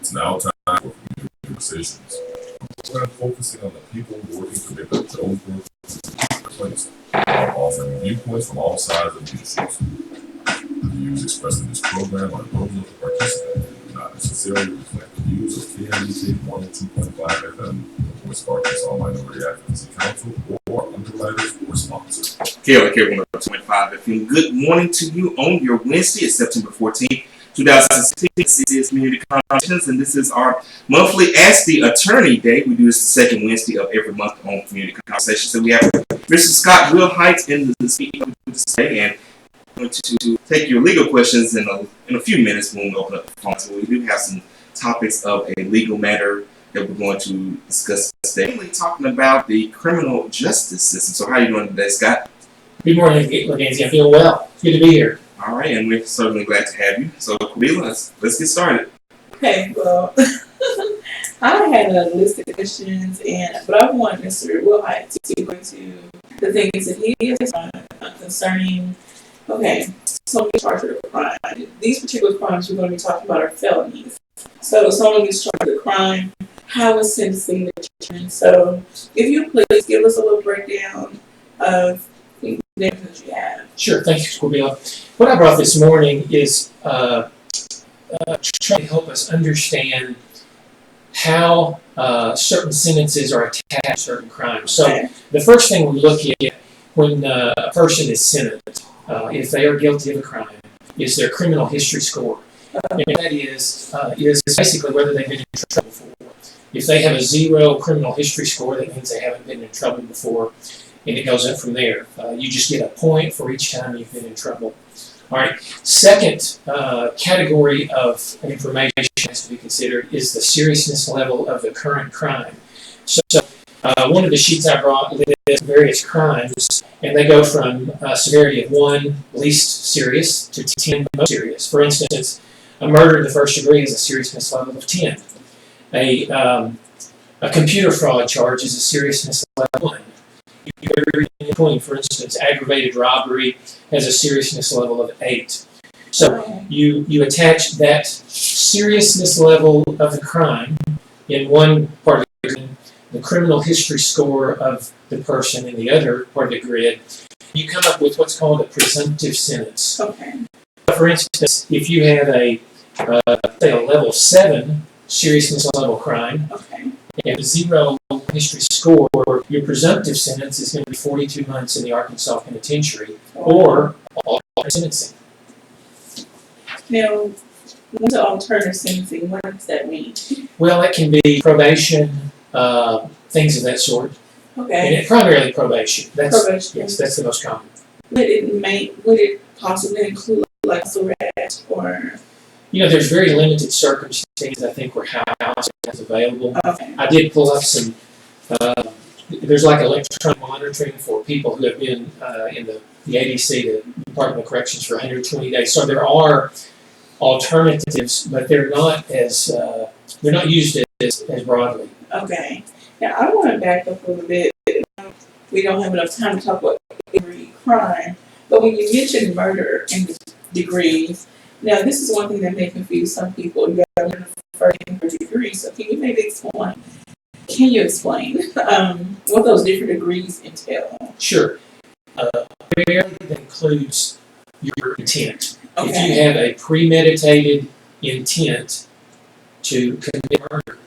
It's now time for community conversations. We're focusing on the people working to make the Jonesboro place, while offering viewpoints from all sides of the issues. The views expressed in this program are those of the participant and do not necessarily reflect the views of KMET 102.5 FM, the voice of Arkansas Minority Advocacy Council, or underwriters or sponsors. KLK 102.5 FM. Good morning to you on your Wednesday. It's September 14th. 2016. This is Community Conversations, and this is our monthly Ask the Attorney Day. We do this the second Wednesday of every month on Community Conversations. And we have Mr. Scott Willhite in the speaking today, and we're going to take your legal questions in a few minutes when we open up the phone. So we do have some topics of a legal matter that we're going to discuss today. Mainly talking about the criminal justice system. So how are you doing today, Scott? Good morning, Nancy. I feel well. It's good to be here. All right, and we're certainly glad to have you. So, Kabila, let's get started. Okay, well, I had a list of questions, but I want Mr. Willhite to go into the things that he is concerning. Okay, someone is charged with a crime. These particular crimes we're going to be talking about are felonies. So, someone is charged with a crime. How is sentencing determined? So, if you please give us a little breakdown of the things that you have. Sure, thank you, Scorpio. What I brought this morning is trying to help us understand how certain sentences are attached to certain crimes. So the first thing we look at when a person is sentenced, if they are guilty of a crime, is their criminal history score. And that is basically whether they've been in trouble before. If they have a 0 criminal history score, that means they haven't been in trouble before. And it goes up from there. You just get a point for each time you've been in trouble. All right. Second category of information has to be considered is the seriousness level of the current crime. So one of the sheets I brought lists various crimes, and they go from severity of 1, least serious, to 10, most serious. For instance, a murder in the first degree is a seriousness level of 10. A computer fraud charge is a seriousness level of 1. For instance, aggravated robbery has a seriousness level of 8. So you attach that seriousness level of the crime in one part of the grid, the criminal history score of the person in the other part of the grid. You come up with what's called a presumptive sentence. Okay. For instance, if you had a level 7 seriousness level crime, and a 0 history score, your presumptive sentence is going to be 42 months in the Arkansas Penitentiary, or alternative sentencing. Now, what's alternative sentencing? What does that mean? Well, it can be probation, things of that sort. Okay. And primarily probation. Probation. Yes, that's the most common. Would it possibly include like arrest or? There's very limited circumstances, I think, where housing is available. Okay. I did pull up some, there's like electronic monitoring for people who have been in the ADC, the Department of Corrections, for 120 days. So there are alternatives, but they're not used as broadly. Okay. Now, I want to back up a little bit. We don't have enough time to talk about every crime, but when you mention murder and degrees, now, this is one thing that may confuse some people. You got to first and third degree. So, can you maybe explain? Can you explain what those different degrees entail? Sure. Primarily, that includes your intent. Okay. If you have a premeditated intent to commit murder,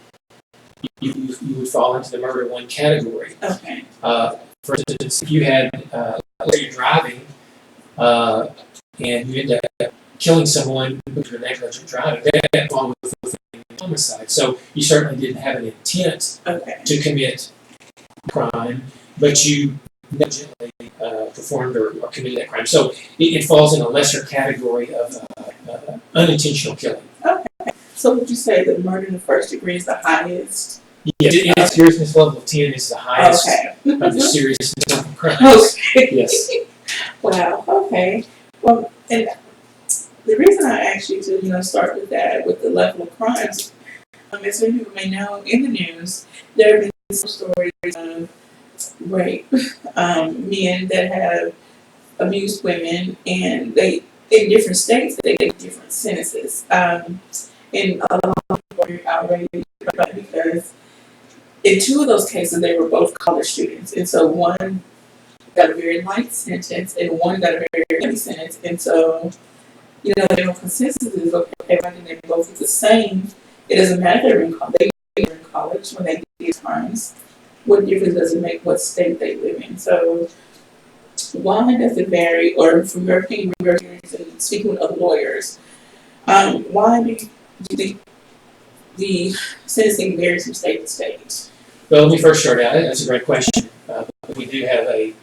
you would fall into the murder 1 category. Okay. For instance, if you had, you're driving and you end up killing someone because of negligent driving, that falls within homicide. So you certainly didn't have an intent to commit crime, but you negligently performed or committed that crime. So it falls in a lesser category of unintentional killing. Okay. So would you say that murder in the first degree is the highest? Yes, its seriousness level of 10 is the highest of the seriousness of crimes. Okay. Yes. Wow. Okay. Well, and the reason I asked you to, start with that, with the level of crimes, as many people may know, in the news, there have been some stories of rape, men that have abused women, and they, in different states, they get different sentences. And a lot of people are outraged about it because in two of those cases, they were both college students. And so one got a very light sentence and one got a very heavy sentence. And so, the general consensus is okay, why didn't they both get the same? It doesn't matter if they're in college. They were in college when they did crimes. What difference does it make what state they live in? So why does it vary, or from your opinion, your experience and speaking with other lawyers, why do you think the sentencing varies from state to state? Well, let me first start out. That's a great question. We do have a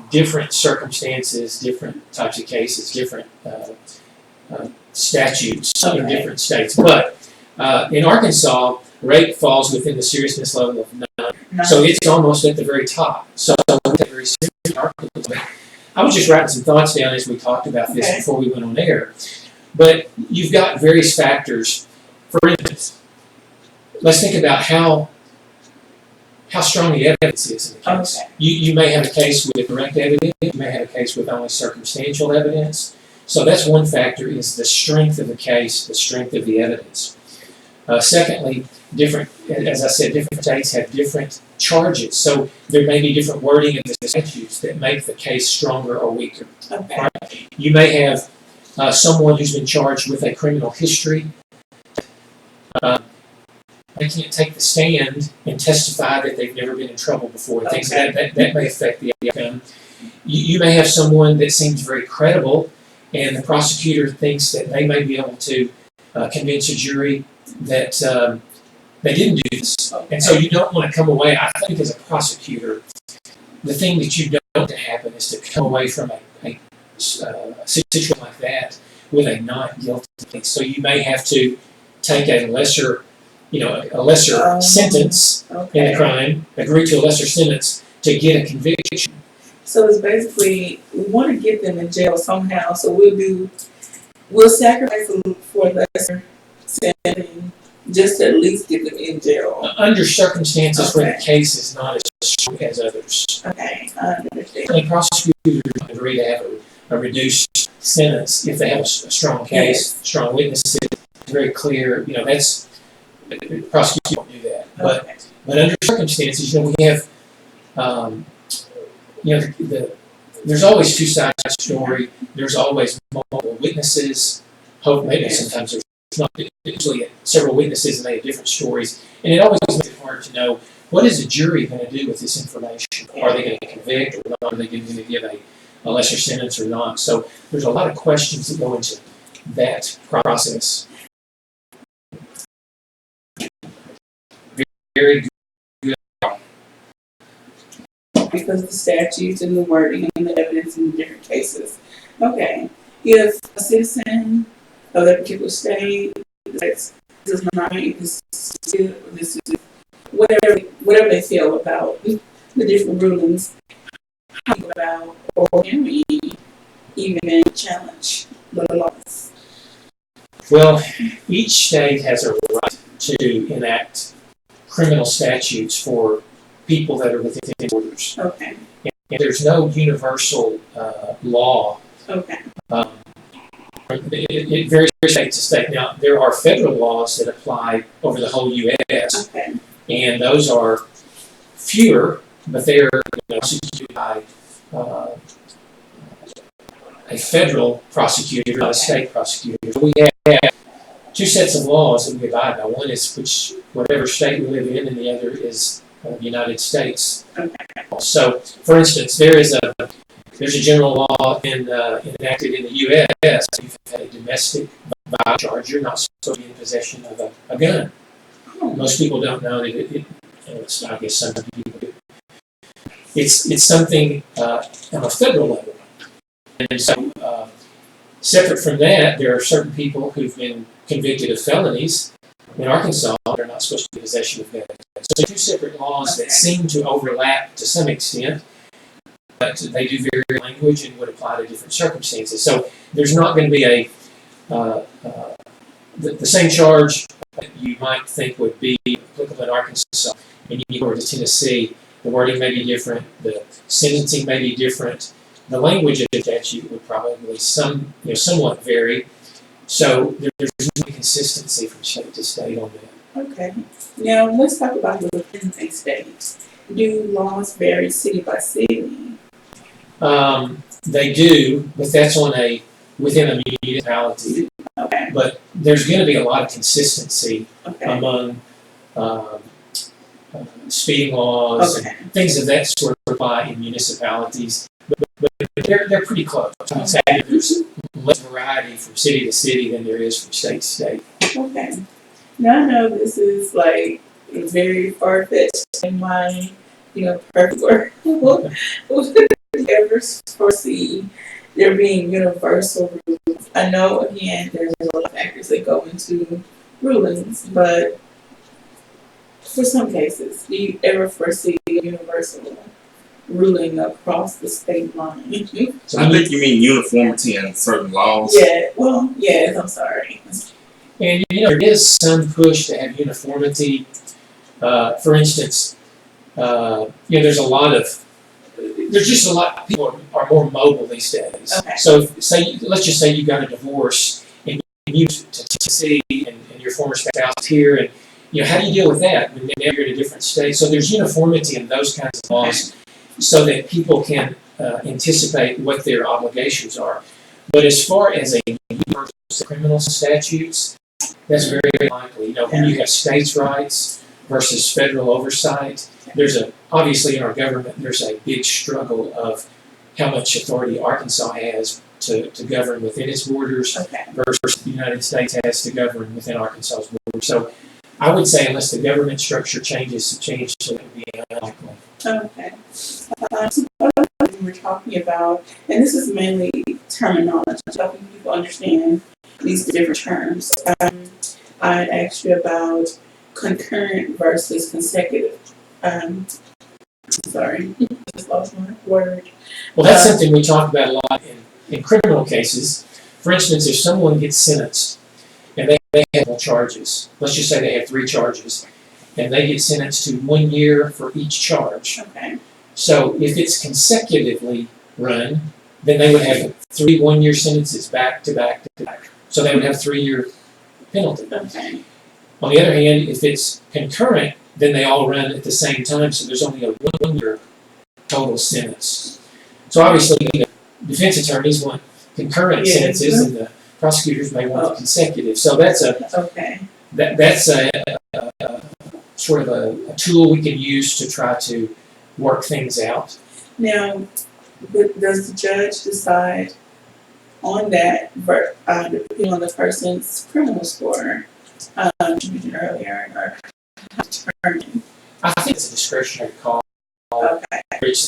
different circumstances, different types of cases, different statutes in different states. But in Arkansas, rape falls within the seriousness level of 9, so it's almost at the very top. So we take very seriously in Arkansas. I was just writing some thoughts down as we talked about this before we went on air. But you've got various factors. For instance, let's think about how strong the evidence is in the case. Okay. You may have a case with direct evidence. You may have a case with only circumstantial evidence. So that's one factor, is the strength of the case, the strength of the evidence. Secondly, as I said, different states have different charges. So there may be different wording of the statutes that make the case stronger or weaker. Okay. Right? You may have someone who's been charged with a criminal history. They can't take the stand and testify that they've never been in trouble before. Things that may affect the outcome. You may have someone that seems very credible, and the prosecutor thinks that they may be able to convince a jury that they didn't do this. And so you don't want to come away, I think as a prosecutor, the thing that you don't want to happen is to come away from a situation like that with a not guilty plea. So you may have to take a lesser sentence in the crime, agree to a lesser sentence to get a conviction. So it's basically, we want to get them in jail somehow, so we'll sacrifice them for lesser sentencing just to at least get them in jail. Under circumstances where the case is not as strong as others. Okay, I understand. And prosecutors agree to have a reduced sentence if they have a strong case, strong witnesses, very clear, that's, prosecutors don't do that. But under circumstances, we have, there's always two sides to the story. There's always multiple witnesses. Maybe sometimes there's not, usually several witnesses and they have different stories. And it always makes it hard to know, what is the jury going to do with this information? Are they going to convict or not? Are they going to give a lesser sentence or not? So there's a lot of questions that go into that process. Very good. Because of the statutes and the wording and the evidence in different cases. Okay. If a citizen of that particular state this is not this is whatever they feel about the different rulings, about or can we even challenge the laws? Well, each state has a right to enact criminal statutes for people that are within borders. Okay. And there's no universal law. Okay. It varies state to state. Now, there are federal laws that apply over the whole U.S. Okay. And those are fewer, but they're executed by a federal prosecutor, not a state prosecutor. So we have two sets of laws that we abide by. One is whatever state we live in, and the other is the United States. Okay. So, for instance, there's a general law enacted in the U.S. If you've had a domestic violence charge, you're not supposed to be in possession of a gun. Most people don't know that I guess some people do. It's something on a federal level. And so, separate from that, there are certain people who've been convicted of felonies in Arkansas that are not supposed to be in possession of guns. So, two separate laws that seem to overlap to some extent, but they do vary language and would apply to different circumstances. So, there's not going to be the same charge that you might think would be applicable in Arkansas, and you go to Tennessee. The wording may be different, the sentencing may be different, the language of the statute would probably somewhat vary. So there's no consistency from state to state on that. Okay. Now let's talk about within a state. Do laws vary city by city? They do, but that's within a municipality. Okay. But there's going to be a lot of consistency Okay. among speeding laws Okay. and things of that sort apply in municipalities. But they're pretty close. I would say there's less variety from city to city than there is from state to state. Okay. Now I know this is like very far fetched in my, perfect world. Would you ever foresee there being universal rules? I know again there's a lot of factors that go into rulings, but for some cases, do you ever foresee a universal ruling across the state line? So I think you mean uniformity in certain laws. Yeah, well, yes, I'm sorry. And there is some push to have uniformity. For instance, there's just a lot. People are more mobile these days. Okay. So let's just say you got a divorce and you moved to Tennessee and your former spouse here, and how do you deal with that when now you're in a different state? So there's uniformity in those kinds of laws, so that people can anticipate what their obligations are. But as far as a universal criminal statutes, that's very, very likely. When you have states' rights versus federal oversight, obviously in our government there's a big struggle of how much authority Arkansas has to govern within its borders versus the United States has to govern within Arkansas's borders. So I would say unless the government structure changes substantially, it would be unlikely. Okay. We were talking about, and this is mainly terminology, helping people understand these different terms. I asked you about concurrent versus consecutive. Sorry, just lost my word. Well, that's something we talk about a lot in criminal cases. For instance, if someone gets sentenced and they have all charges, let's just say they have 3 charges, and they get sentenced to 1 year for each charge. Okay. So if it's consecutively run, then they would have 3 1-year sentences back to back to back. So they would have 3-year penalty. Okay. On the other hand, if it's concurrent, then they all run at the same time, so there's only a 1-year total sentence. So obviously, the defense attorneys want concurrent sentences, and the prosecutors may want consecutive. So that's a sort of a tool we can use to try to work things out. Now, does the judge decide on that, depending on the person's criminal score, you mentioned earlier, or determine? I think it's a discretionary call. Okay. It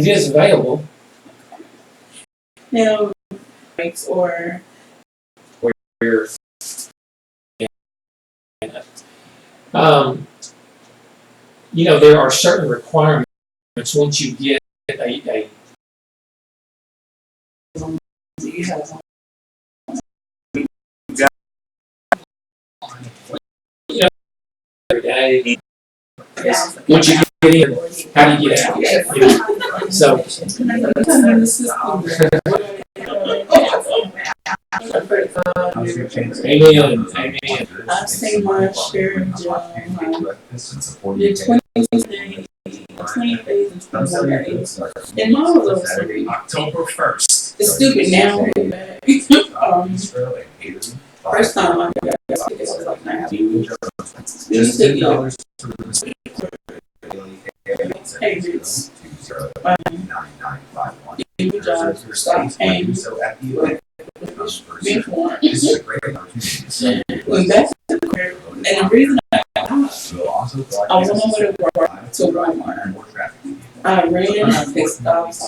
is available. Now, or Where, there are certain requirements once you get a you have every day. Once you get in, how do you get out? So, amen. I've seen my share of the 20 days and 21 days. And mine was over 30. October 1st. It's stupid now. First time I got tickets, I was like 19. Just $50. Hey, Roots. Good job. Stop paying. Big one. When that's the career, and the reason I was on my way to work to Walmart. I ran, I fixed stops.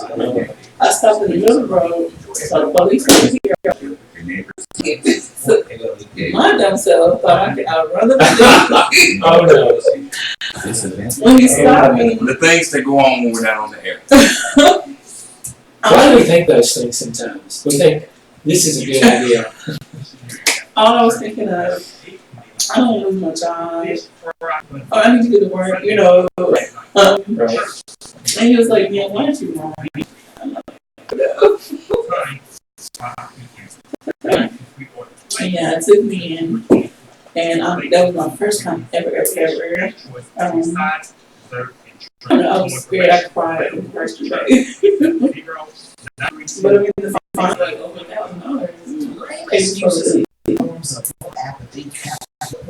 I stopped in the middle of the road, so the police was here. So, my dumb self thought I could outrun the police. Oh no. When he stopped me. The things that go on when we're not on the air. Why do we think those things sometimes? We think this is a good idea. All I was thinking of, I don't want to lose my job. Oh, I need to get to work, Right. And he was like, man, why aren't you wrong? I'm like, no. And yeah, it took me in, and that was my first time ever. I don't know, I was scared. I cried the first 2 days. But I mean, the fine like over $1,000.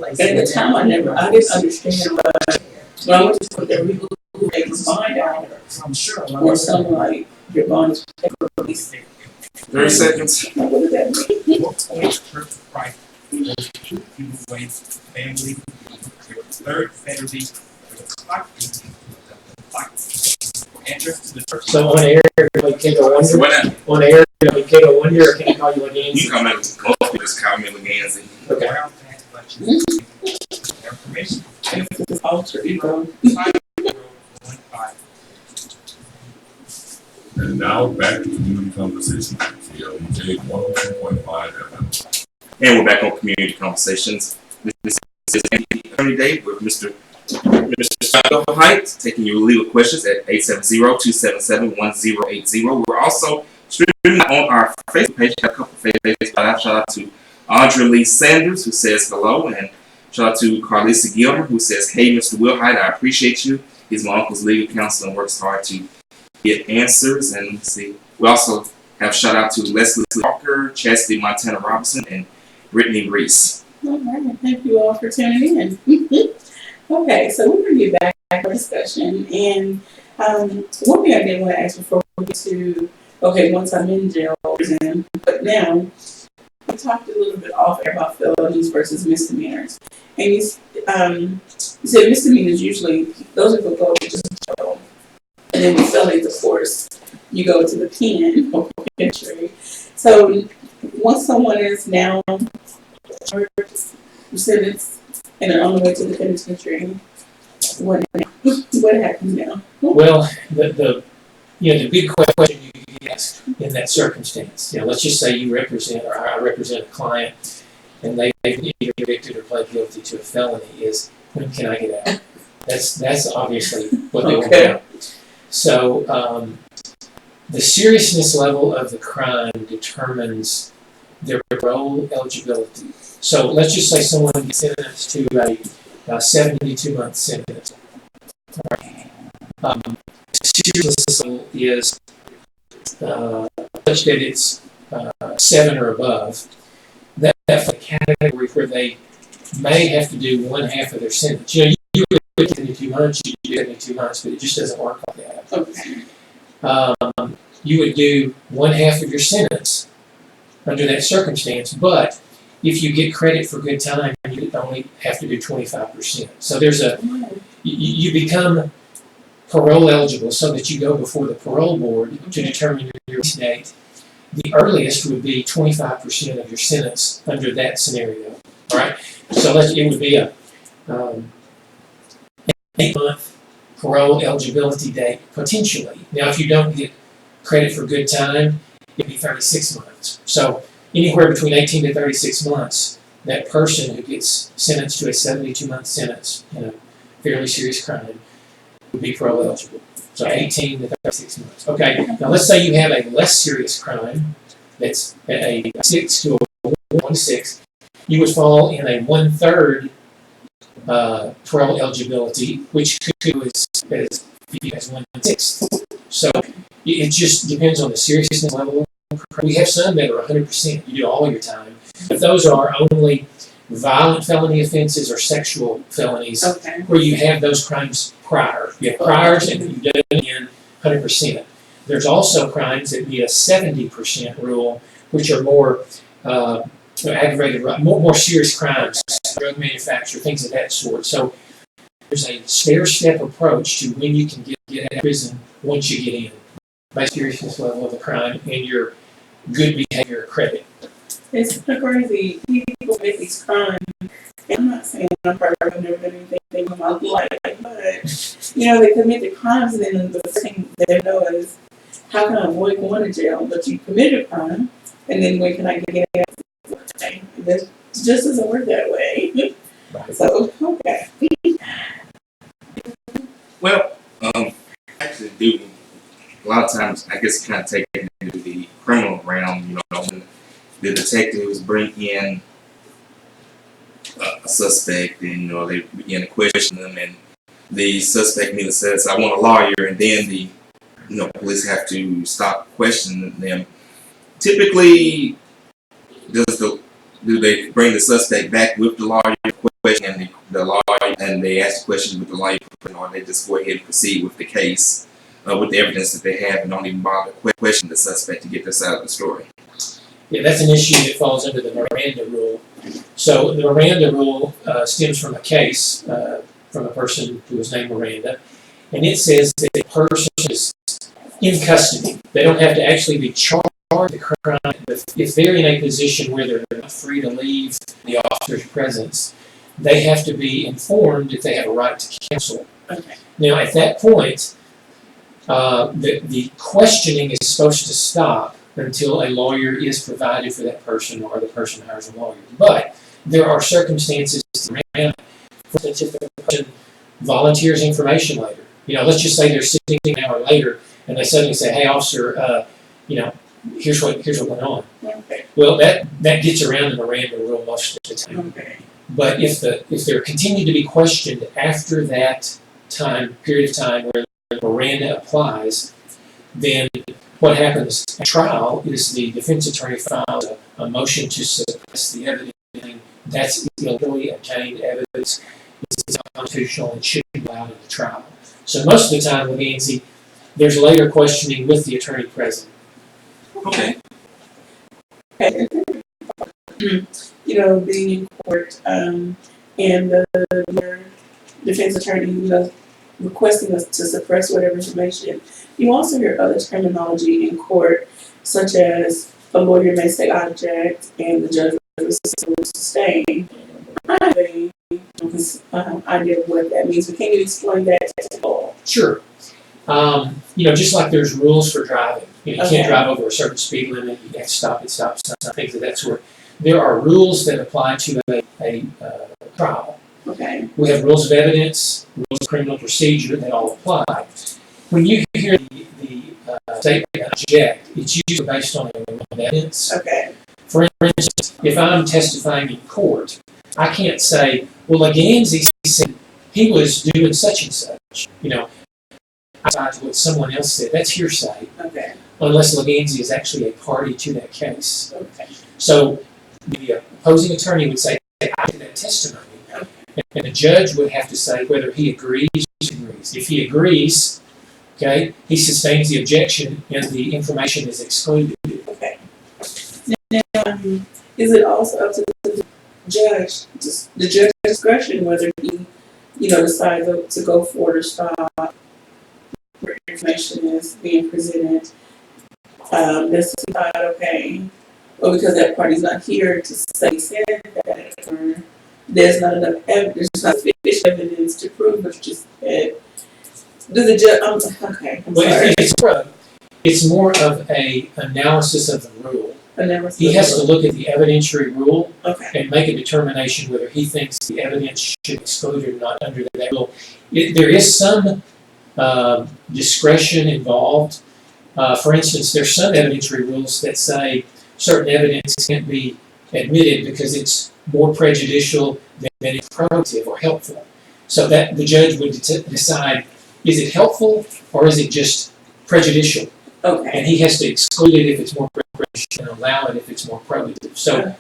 At the time, I didn't understand, but when I went to school, there were people who made the bond out, or something like your bond is paid for at least 30 seconds. Like, what does that mean? What point Church of Christ was two people away family? Their third Saturday, enter to the church. So on air, like Kendall So Wonder, what on air, like Kendall Wonder, or can I call you again? you come in, most people just call me Leganzi. Okay. Around past elections. Information. It's alter ego. 5. And now back to community conversation. KLJ 102.5 FM. And we're back on community conversations. This is Attorney Day with Mr. Willhite, taking your legal questions at 870-277-1080. We're also streaming on our Facebook page. Got a couple of Facebook pages. Shout out to Audra Lee Sanders, who says hello, and shout out to Carlisa Gilmer, who says, "Hey, Mr. Willhite, I appreciate you. He's my uncle's legal counsel and works hard to get answers." And let's see. We also have shout out to Leslie Walker, Chastity Montana Robinson, and Brittany Reese. All right, thank you all for tuning in. Okay, so we're going to get back to our discussion. And one thing I did want to ask before we get to, okay, once I'm in jail, but now we talked a little bit off air about felonies versus misdemeanors. And you said misdemeanors usually, those are the go to just jail. And then with felonies, of course, you go to the pen or penitentiary. So once someone is now sentenced and they're on the way to the penitentiary, what happens now? Well, the big question you get asked in that circumstance, let's just say you represent, or I represent a client, and they've either convicted or pled guilty to a felony, is when can I get out? That's obviously what they want to know. So the seriousness level of the crime determines their parole eligibility. So let's just say someone gets sentenced to a 72-month sentence. Seriousness level is such that it's 7 or above. That's a category where they may have to do one half of their sentence. You would do 72 months, you do 72 months, but it just doesn't work like that. Okay. You would do one half of your sentence under that circumstance, but if you get credit for good time, you only have to do 25%. So there's you become parole eligible so that you go before the parole board to determine your release date. The earliest would be 25% of your sentence under that scenario. All right, so it would be a 8-month parole eligibility date potentially. Now, if you don't get credit for good time, it'd be 36 months. So anywhere between 18 to 36 months, that person who gets sentenced to a 72-month sentence in a fairly serious crime would be parole eligible. So 18 to 36 months. Okay, now let's say you have a less serious crime that's a 6 to a 1 to 6. You would fall in a 1/3 parole eligibility, which could go as 1/6. So it just depends on the seriousness level. We have some that are 100%. You do all your time. But those are only violent felony offenses or sexual felonies where you have those crimes prior. You have priors and you've done it in 100%. There's also crimes that need a 70% rule, which are more aggravated, more serious crimes, drug manufacture, things of that sort. So there's a stair-step approach to when you can get out of prison once you get in, by seriousness level of the crime and your good behavior credit. It's kind of crazy. People make these crimes. And I'm not saying I'm perfect. I've never done anything in my life, but they commit the crimes, and then the first thing they know is, how can I avoid going to jail? But you committed a crime, and then when can I get out? It just doesn't work that way. Right. So okay. Well, actually, do a lot of times I guess kind of take it into the criminal realm. When the detectives bring in a suspect, and they begin to question them, and the suspect immediately says, "I want a lawyer," and then the police have to stop questioning them. Typically, do they bring the suspect back with the lawyer question and the lawyer, and they ask the questions with the lawyer, or they just go ahead and proceed with the case with the evidence that they have and don't even bother to question the suspect to get this out of the story? Yeah, that's an issue that falls under the Miranda rule. So the Miranda rule stems from a case from a person who was named Miranda, and it says that a person is in custody. They don't have to actually be charged with the crime, but if they're in a position where they're not free to leave the officer's presence, they have to be informed if they have a right to counsel. Okay. Now, at that point, the questioning is supposed to stop until a lawyer is provided for that person or the person hires a lawyer. But there are circumstances, for instance, if the person volunteers information later. Let's just say they're sitting an hour later and they suddenly say, "Hey, officer, here's what went on." Okay. Well, that gets around the Miranda rule most of the time. Okay. But if they're continued to be questioned after that period of time where Miranda applies, then what happens at trial is the defense attorney files a motion to suppress the evidence. That's illegally obtained evidence. It's unconstitutional and shouldn't be allowed in the trial. So most of the time with Nancy, there's later questioning with the attorney present. Okay. Being in court, and the defense attorney, requesting us to suppress whatever information. You also hear other terminology in court, such as a lawyer may say object and the judge will sustain. I have a idea of what that means, but can you explain that at all? Sure. Just like there's rules for driving. You can't drive over a certain speed limit. You have to stop at stop signs, things of that sort. There are rules that apply to a trial. Okay. We have rules of evidence, rules of criminal procedure that all apply. When you hear the statement object, it's usually based on evidence. Okay. For instance, if I'm testifying in court, I can't say, "Well, Laganzi said he was doing such and such." I to what someone else said. That's hearsay. Okay. Unless Laganzi is actually a party to that case. Okay. So the opposing attorney would say, "I did that testimony." And the judge would have to say whether he agrees or disagrees. If he agrees, okay, he sustains the objection and the information is excluded. Okay. Now, is it also up to the judge, the judge's discretion, whether he, decides to go forward or stop where information is being presented? Does he decide, okay, or because that party's not here to say he said that, or there's not enough evidence, there's not sufficient evidence to prove what you just said. Does the judge? Okay. I'm sorry. It's more of a analysis of the rule. Analysis. He has to look at the evidentiary rule Okay. and make a determination whether he thinks the evidence should be excluded or not under that rule. There is some discretion involved. For instance, there's some evidentiary rules that say certain evidence can't be admitted because it's more prejudicial than it's probative or helpful. So that the judge would decide, is it helpful or is it just prejudicial? Okay. And he has to exclude it if it's more prejudicial and allow it if it's more probative. So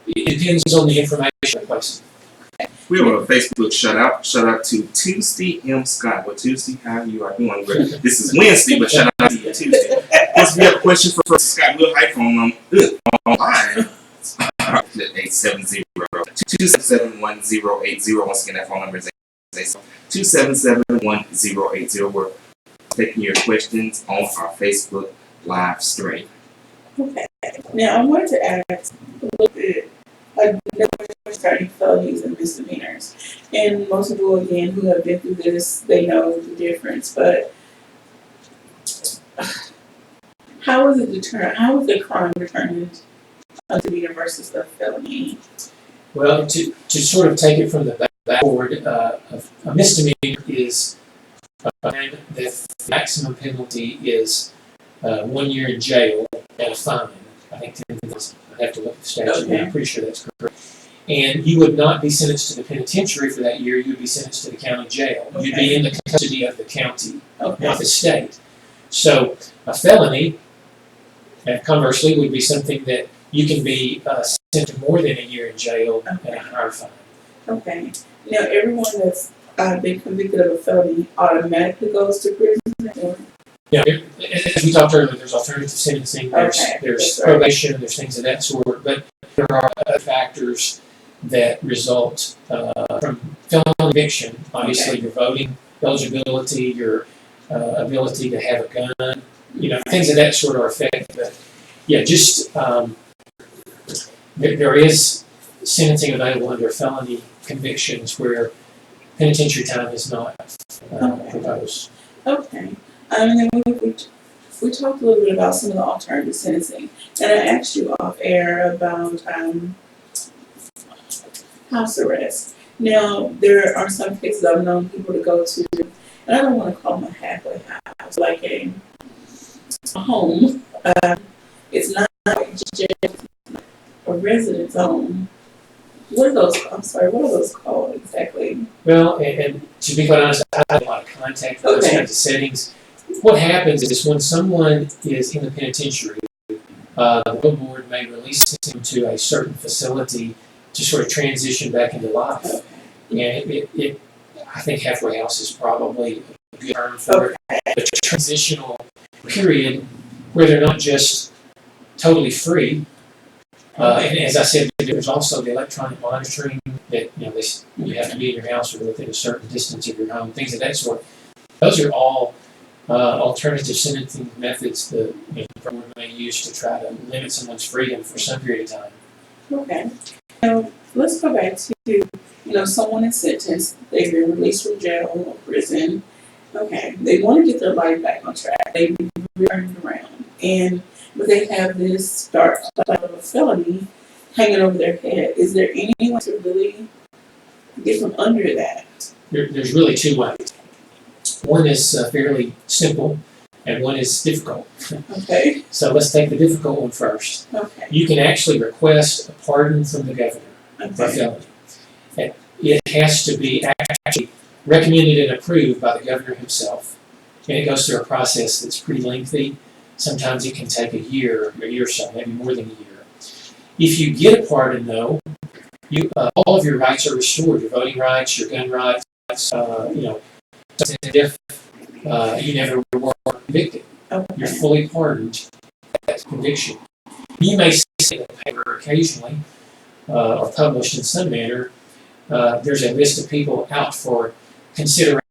it depends on the information requested. We have a Facebook shout out to Tuesday M. Scott. Well, Tuesday, how you are doing? This is Wednesday, but shout out to you Tuesday. Of course, we have a question for Scott Willhite from online. 870-277-1080. Once again, that phone number is 277-1080. We're taking your questions on our Facebook live stream. Okay. Now, I wanted to ask a little bit regarding felonies and misdemeanors. And most people, again, who have been through this, they know the difference. But how is it determined? How is the crime determined? A misdemeanor versus a felony? Well, to sort of take it from the back forward, a misdemeanor is a crime that the maximum penalty is 1 year in jail and a fine. I think $10,000. I have to look at the statute. Okay. I'm pretty sure that's correct. and you would not be sentenced to the penitentiary for that year. You would be sentenced to the county jail. You'd be in the custody of the county, Okay. not the state. So a felony, and conversely, would be something that you can be sentenced to more than a year in jail and a higher fine. Okay. Now, everyone that's been convicted of a felony automatically goes to prison? Or? Yeah, as we talked earlier, there's alternative sentencing, there's That's right. probation, there's things of that sort, but there are other factors that result from felony conviction. Obviously, your voting eligibility, your ability to have a gun, things of that sort are affected. But yeah, just there is sentencing available under felony convictions where penitentiary time is not proposed. Okay. And then we talked a little bit about some of the alternative sentencing, and I asked you off air about house arrest. Now, there are some cases I've known people to go to, and I don't want to call them a halfway house, like a home. It's not just a residence home. What are those called exactly? Well, and to be quite honest, I have a lot of contact with those kinds of settings. What happens is when someone is in the penitentiary, the board may release them to a certain facility to sort of transition back into life. And I think halfway house is probably a good term for it. A transitional period where they're not just totally free. And as I said, there's also the electronic monitoring that you have to be in your house or within a certain distance of your home, things of that sort. Those are all alternative sentencing methods that the board may use to try to limit someone's freedom for some period of time. Okay. Now, let's go back to, someone is sentenced, they've been released from jail or prison. Okay, they want to get their life back on track. They've turned around. But they have this start of a felony hanging over their head. Is there any way to really get from under that? There's really two ways. One is fairly simple, and one is difficult. Okay. So let's take the difficult one first. Okay. You can actually request a pardon from the governor for a felony. And it has to be actually recommended and approved by the governor himself, and it goes through a process that's pretty lengthy. Sometimes it can take a year or so, maybe more than a year. If you get a pardon, though, all of your rights are restored. Your voting rights, your gun rights, if you never were convicted. Okay. You're fully pardoned that conviction. You may see in the paper occasionally, or published in some manner, there's a list of people out for consideration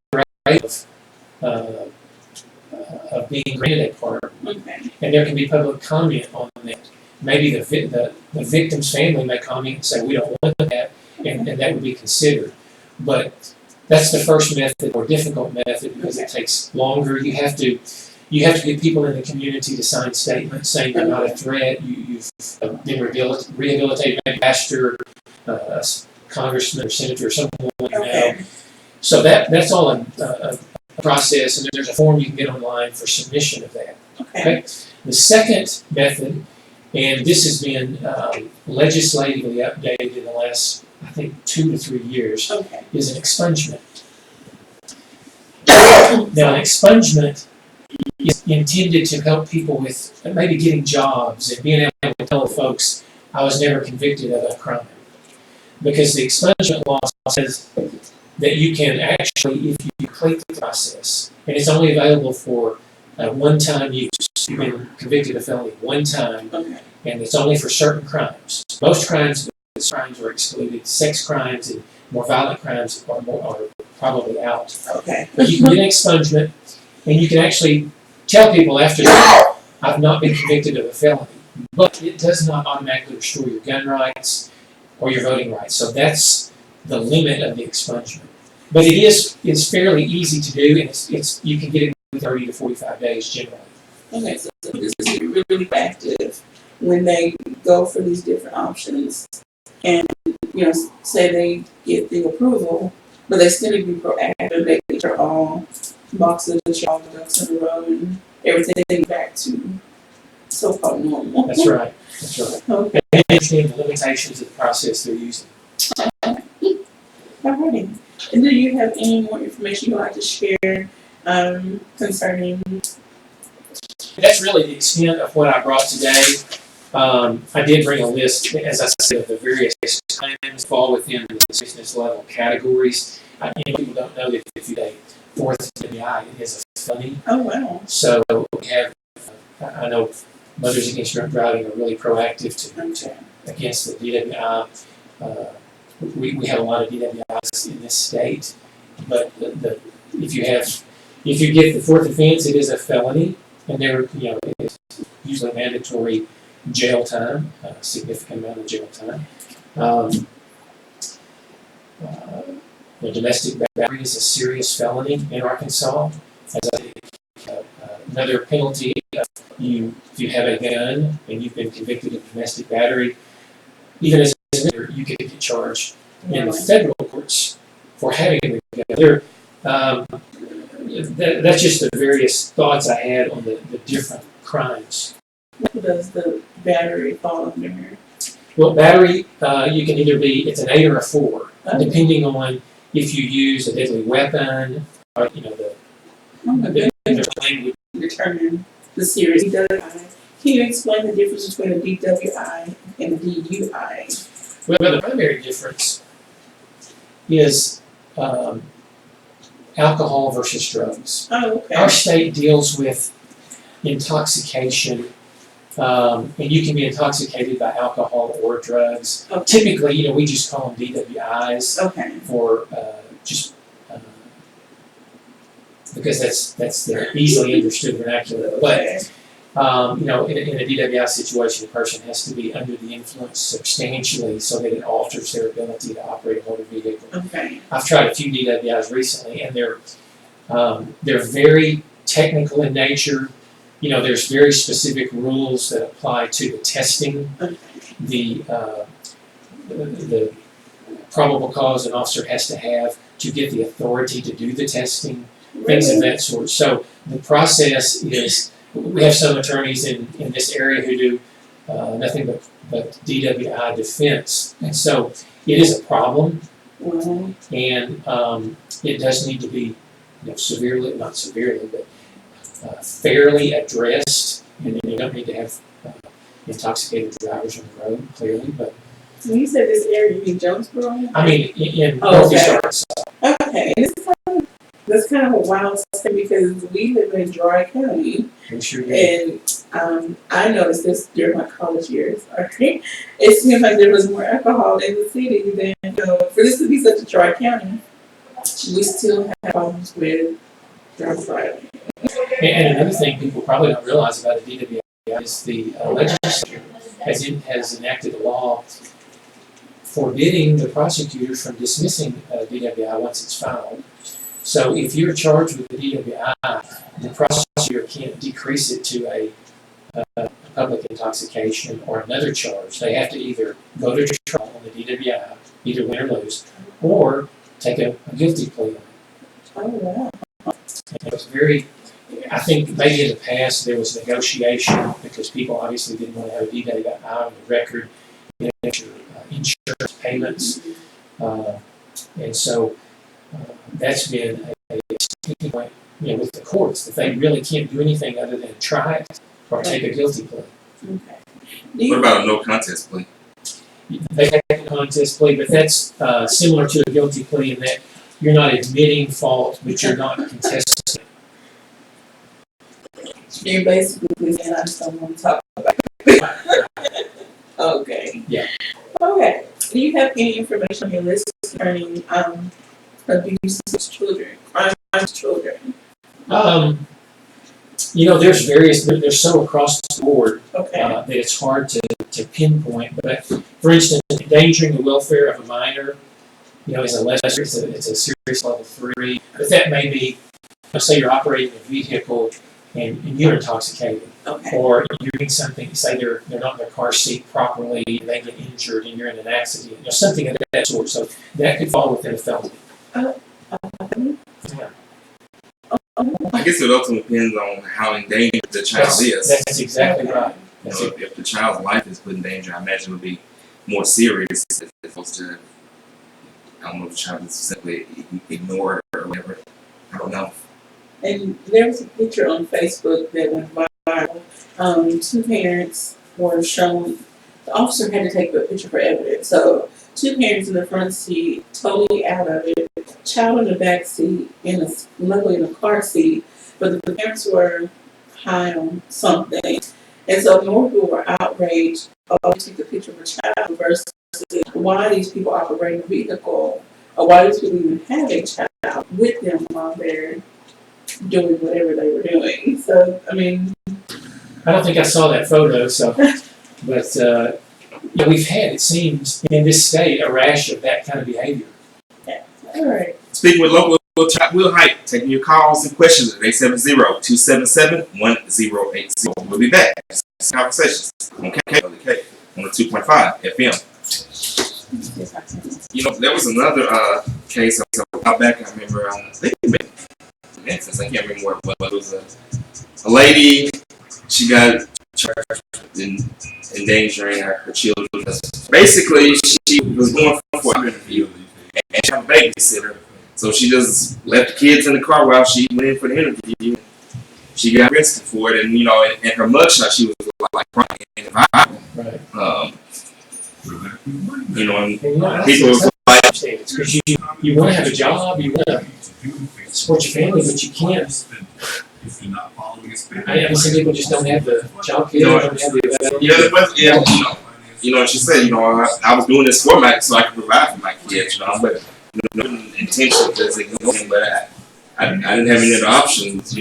of being granted a pardon. Okay. And there can be public comment on that. Maybe the victim's family may comment and say, we don't want that, and that would be considered. But that's the first method, or difficult method, because it takes longer. You have to get people in the community to sign statements saying you're not a threat, you've been rehabilitated, maybe pastor, congressman or senator or someone So that's all a process, and there's a form you can get online for submission of that. Okay. The second method, and this has been legislatively updated in the last, I think, 2 to 3 years, is an expungement. Now, an expungement is intended to help people with maybe getting jobs and being able to tell folks, I was never convicted of a crime. Because the expungement law says that you can actually, if you complete the process, and it's only available for one-time use. You've been convicted of felony one time, and it's only for certain crimes. Most crimes are excluded. Sex crimes and more violent crimes are probably out. Okay. But you can get an expungement, and you can actually tell people after that, I've not been convicted of a felony. But it does not automatically restore your gun rights or your voting rights. So that's the limit of the expungement. But it's fairly easy to do, and it's you can get it in 30 to 45 days generally. Okay, so this is really active when they go for these different options, and say they get the approval, but they still need to be proactive, making sure all boxes and all the ducks in a row and everything back to so-called normal. That's right. Okay. And they understand the limitations of the process they're using. Alrighty. And do you have any more information you'd like to share concerning? That's really the extent of what I brought today. I did bring a list, as I said, of the various claims fall within the seriousness level categories. People don't know that if you take fourth DWI, it is a felony. Oh wow. So we have, I know Mothers Against Drunk Driving are really proactive to against the DWI. We have a lot of DWIs in this state, but if you get the fourth offense, it is a felony, and it's usually mandatory jail time, a significant amount of jail time. Domestic battery is a serious felony in Arkansas. As I said, another penalty if you have a gun and you've been convicted of domestic battery, even as a visitor, you could get charged in the federal courts for having the gun. That's just the various thoughts I had on the different crimes. What does the battery fall under? Well, battery, you can either it's an 8 or a 4, depending on if you use a deadly weapon, or the language. Determine the series DWI. Can you explain the difference between a DWI and a DUI? Well, the primary difference is alcohol versus drugs. Oh, okay. Our state deals with intoxication, and you can be intoxicated by alcohol or drugs. Okay. Typically, we just call them DWIs. Okay. For because that's the easily understood vernacular. But in a DWI situation, a person has to be under the influence substantially so that it alters their ability to operate a motor vehicle. Okay. I've tried a few DWIs recently, and they're very technical in nature. There's very specific rules that apply to the testing, Okay. the probable cause an officer has to have to get the authority to do the testing, things of that sort. So the process is, we have some attorneys in this area who do nothing but DWI defense, and so it is a problem, Well, and it does need to be severely, not severely, but fairly addressed, and you don't need to have intoxicated drivers on the road, clearly, but when you said this area, you mean Jonesboro? I mean, in Oh, Northeast okay. Arkansas. Okay, and that's kind of a wild thing because we live in Dry County, I'm sure you and I noticed this during my college years. Okay, it seemed like there was more alcohol in the city than for this to be such a dry county. We still have problems with drunk driving. And another thing people probably don't realize about a DWI is the legislature has enacted a law forbidding the prosecutor from dismissing DWI once it's filed. So if you're charged with a DWI, the prosecutor can't decrease it to a public intoxication or another charge. They have to either go to trial on the DWI, either win or lose, or take a guilty plea on it. Oh wow! And it was I think maybe in the past there was negotiation because people obviously didn't want to have a DWI on the record, insurance payments, and so that's been a sticking point, with the courts, that they really can't do anything other than try it or take a guilty plea. Okay. What about a no contest plea? They take a contest plea, but that's similar to a guilty plea in that you're not admitting fault, but you're not contesting. You're basically saying I just don't want to talk about it. Okay. Yeah. Okay. Do you have any information on your list concerning abuse of children, crime against children? They're so across the board Okay. that it's hard to pinpoint. But for instance, endangering the welfare of a minor, is it's a serious level 3. But that may be, say you're operating a vehicle and you're intoxicated, Okay. or you're doing something. Say they're not in their car seat properly, and they get injured, and you're in an accident. Something of that sort. So that could fall within a felony. Yeah. I guess it ultimately depends on how endangered the child is. That's exactly right. If the child's life is put in danger, I imagine it would be more serious as opposed to I don't know if the child is simply ignored or whatever. I don't know. And there was a picture on Facebook that went viral. Two parents were shown, the officer had to take the picture for evidence. So, two parents in the front seat, totally out of it, child in the back seat, luckily in a car seat, but the parents were high on something. And so more people were outraged, oh, take a picture of a child versus why these people operate a vehicle, or why these people even have a child with them while they're doing whatever they were doing. So, I mean, I don't think I saw that photo, so, but, we've had, it seems, in this state, a rash of that kind of behavior. yeah. All right. Speaking with local Willhite, taking your calls and questions at 870-277-1080. We'll be back. Conversations on KK on the 2.5 FM. There was another case a while back. I remember, I think Memphis. I can't remember where it was. A lady, she got charged in endangering her children. Basically, she was going for an interview and she had a babysitter. So she just left the kids in the car while she went in for the interview. She got arrested for it, and in her mugshot, she was like crying and violent. Right. And people was like, because you want to have a job, you want to support your family, but you can't. Some people just don't have the job care, don't have the she said, I was doing this for so I could provide for my kids, but intention to ignore him, but I didn't have any other options, I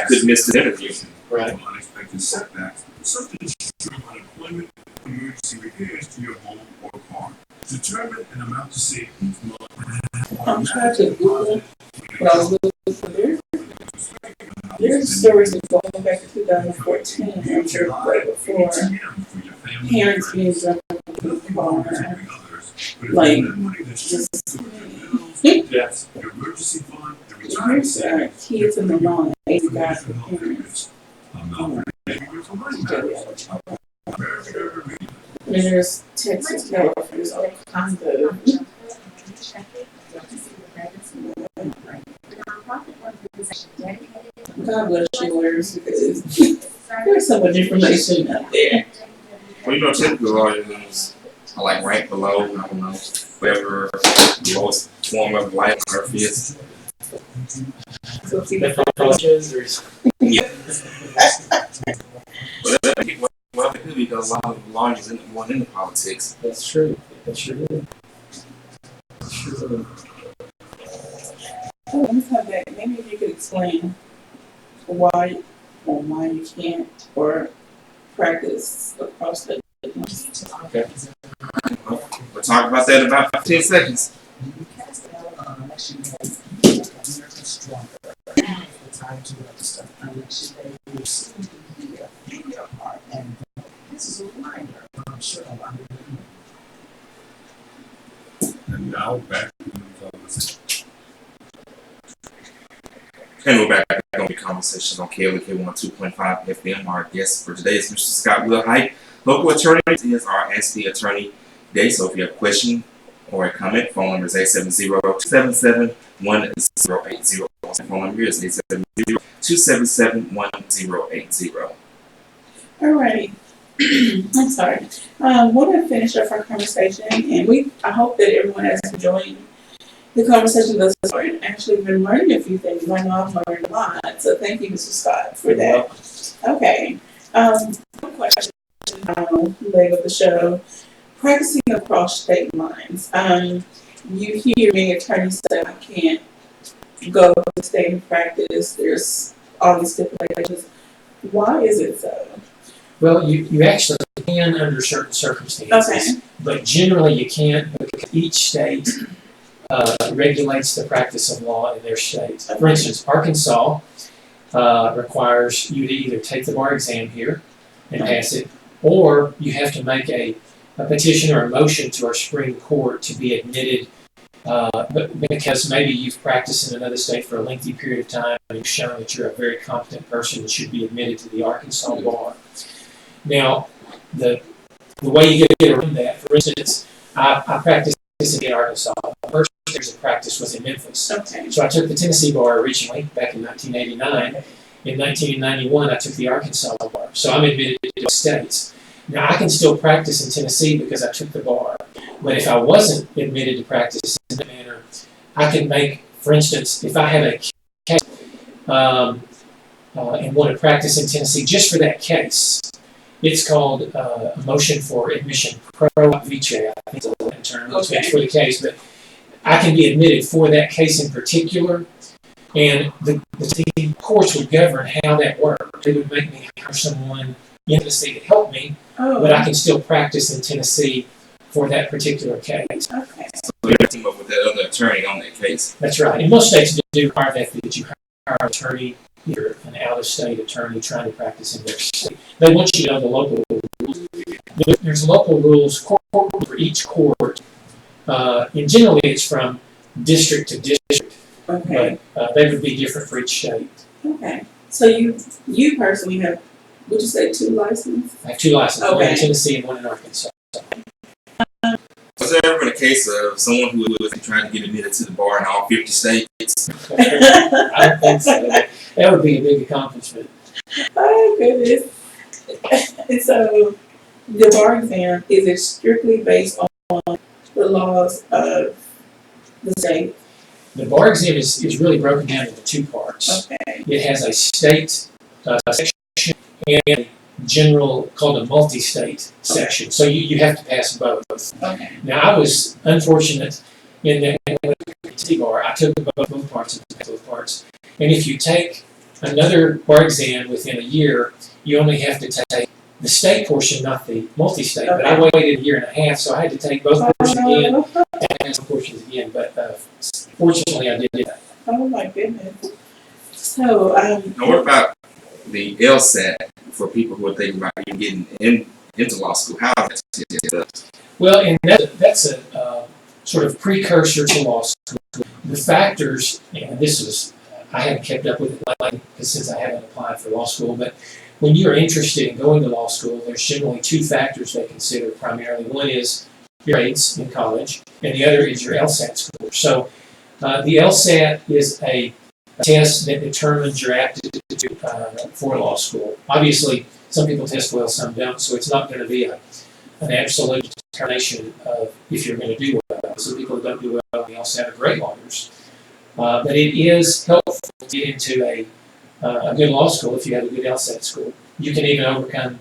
couldn't miss the interview. Right. Unexpected setbacks, something unemployment, emergency repairs to your home or car. Determine an amount to save each month. I'm trying to Google what I was looking for there. There's stories that go back to 2014, I'm sure right before parents being dumped in the car. Like, just, Yes. here's kids in the lawn, 80 guys for parents. There's Texas, California, there's all kinds of. God bless you, lawyers, because there's so much information out there. Well, typical lawyers are like right below, I don't know, whatever the lowest form of life on earth is. So see the Yeah. Well, it could be because a lot of lawyers weren't into politics. That's true. That's true. Let's have that. Maybe if you could explain why you can't or practice across the. Okay. We'll talk about that in about 15 seconds. And now back to the conversation. And we're back on the conversations on KLK 102.5 FM. Our guest for today is Mr. Scott Willhite, local attorney. He is our Ask the Attorney Day. So if you have a question or a comment, phone number is 870-277-1080. Phone number is 870-277-1080. All right. I'm sorry. We're going to finish up our conversation, and I hope that everyone has enjoyed the conversation thus far and actually been learning a few things. I know I've learned a lot, so thank you, Mr. Scott, for that. Okay. One question, leg of the show. Practicing across state lines. You hear many attorneys say, I can't go to the state and practice. There's all these stipulations. Why is it so? Well, you actually can under certain circumstances, Okay. But generally you can't because each state regulates the practice of law in their state. For instance, Arkansas requires you to either take the bar exam here and pass it, or you have to make a petition or a motion to our Supreme Court to be admitted, but because maybe you've practiced in another state for a lengthy period of time and you've shown that you're a very competent person that should be admitted to the Arkansas bar. Now, the way you get around that, for instance, I practiced in Arkansas. The first years of practice was in Memphis. Okay. So I took the Tennessee bar originally back in 1989. In 1991, I took the Arkansas bar. So I'm admitted to both states. Now I can still practice in Tennessee because I took the bar. But if I wasn't admitted to practice in that manner, I can make, for instance, if I have a case and want to practice in Tennessee just for that case, it's called a motion for admission pro vice. I think it's a Latin term for the case, but I can be admitted for that case in particular, and the courts would govern how that worked. They would make me hire someone in Tennessee to help me, but I can still practice in Tennessee for that particular case. Okay. So you have to team up with that other attorney on that case. That's right. And most states do require that you hire an attorney, either an out-of-state attorney trying to practice in their state. They want you to know the local rules. There's local rules for each court, and generally it's from district to district, Okay. but they would be different for each state. Okay. So you personally have, would you say 2 licenses? I have 2 licenses, one in Okay. Tennessee and one in Arkansas. Has there ever been a case of someone who was trying to get admitted to the bar in all 50 states? I don't think so. That would be a big accomplishment. Oh goodness. And so the bar exam, is it strictly based on the laws of the state? The bar exam is really broken down into 2 parts. Okay. It has a state section and a general called a multi-state section. So you have to pass both. Okay. Now I was unfortunate in that when I took the bar, I took both parts and passed both parts. And if you take another bar exam within a year, you only have to take the state portion, not the multi-state. But I waited a year and a half, so I had to take both portions again and pass both portions again. But fortunately, I did that. Oh my goodness. So Now, what about the LSAT for people who are thinking about getting into law school? How is that? Well, and that's a sort of precursor to law school. The factors, and this was, I haven't kept up with it lately since I haven't applied for law school, but when you're interested in going to law school, there's generally 2 factors they consider primarily. One is your grades in college, and the other is your LSAT score. So the LSAT is a test that determines your aptitude for law school. Obviously, some people test well, some don't, so it's not going to be an absolute determination of if you're going to do well. Some people who don't do well, they also have great lawyers. But it is helpful to get into a good law school if you have a good LSAT score. You can even overcome.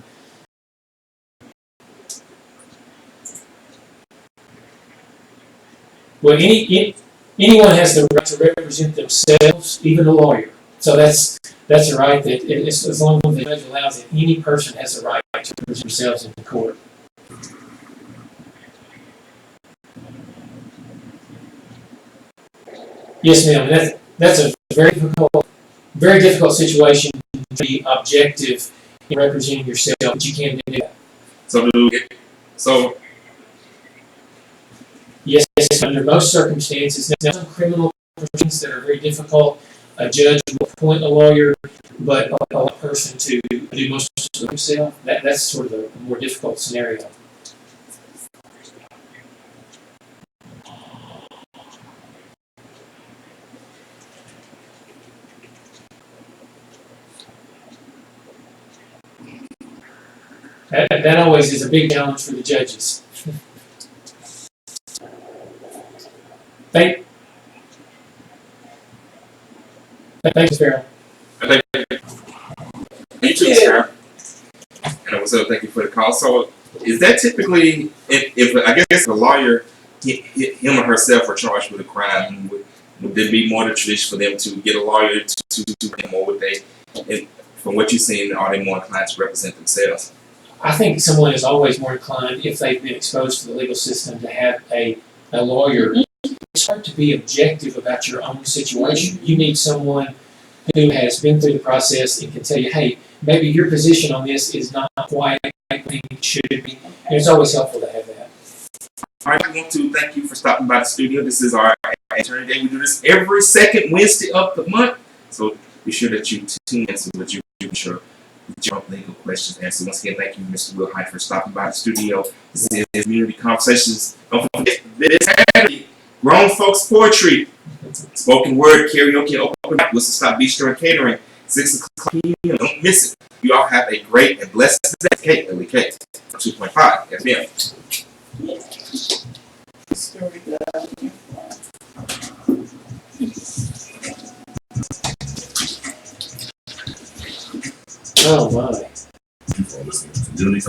Well, anyone has the right to represent themselves, even a lawyer. So that's a right that, as long as the judge allows it, any person has the right to represent themselves in the court. Yes, ma'am. That's a very difficult situation to be objective in representing yourself, but you can do that. So Yes, under most circumstances. Now, some criminal proceedings that are very difficult, a judge will appoint a lawyer, but allow a person to do most of it himself. That's sort of a more difficult scenario. That always is a big challenge for the judges. Thank you, Farrell. you too, sir. And also thank you for the call. So is that typically, if I guess the lawyer, him or herself are charged with a crime, would there be more the tradition for them to get a lawyer to them, or would they, from what you've seen, are they more inclined to represent themselves? I think someone is always more inclined, if they've been exposed to the legal system, to have a lawyer. It's hard to be objective about your own situation. You need someone who has been through the process and can tell you, hey, maybe your position on this is not quite what it should be. And it's always helpful to have that. All right, I want to thank you for stopping by the studio. This is our Attorney Day. We do this every second Wednesday of the month. So be sure that you tune in so that you be sure general legal questions answered. Once again, thank you, Mr. Willhite, for stopping by the studio. This is Community Conversations. Don't forget, this Saturday, Grown Folks Poetry, spoken word, karaoke, open mic, Whistle Stop Bistro and Catering, 6 o'clock p.m. Don't miss it. You all have a great and blessed day. KLEK 2.5 FM. Story that Oh my. Thank you for listening to Community Conversations.